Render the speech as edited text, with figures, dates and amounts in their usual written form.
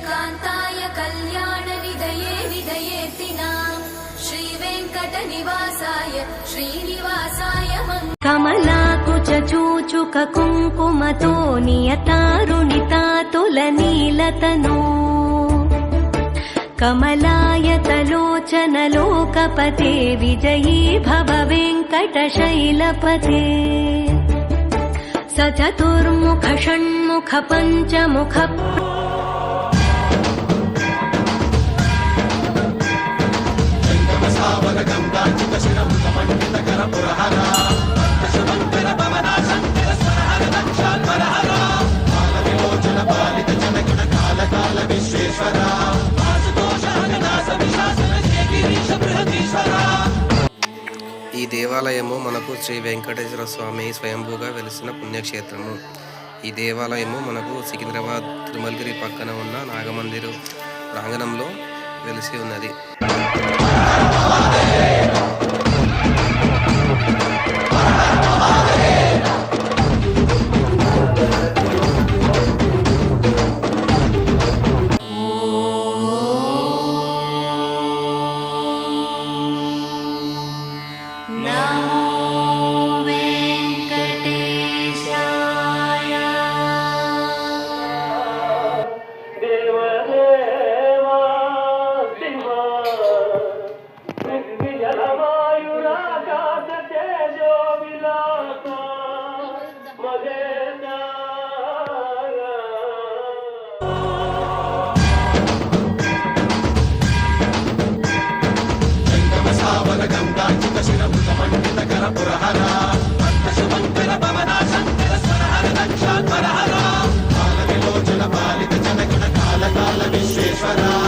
कान्ताय कल्याणनिधये विधयेतिनां श्रीवेङ्कटनिवासाय श्रीनिवासाय कमलाकुचूचुक कुङ्कुमतो नियतारुणितातुलनीलतनो कमलायतलोचनलोकपते विजयी भव वेङ्कटशैलपते स चतुर्मुख षण्मुख पञ्चमुख ఈ దేవాలయము మనకు శ్రీ వెంకటేశ్వర స్వామి స్వయంభూగా వెలిసిన పుణ్యక్షేత్రము. ఈ దేవాలయము మనకు సికింద్రాబాద్ తిరుమలగిరి పక్కన ఉన్న నాగమందిరు ప్రాంగణంలో వెలిసి ఉన్నది. విశ్వేశ్వర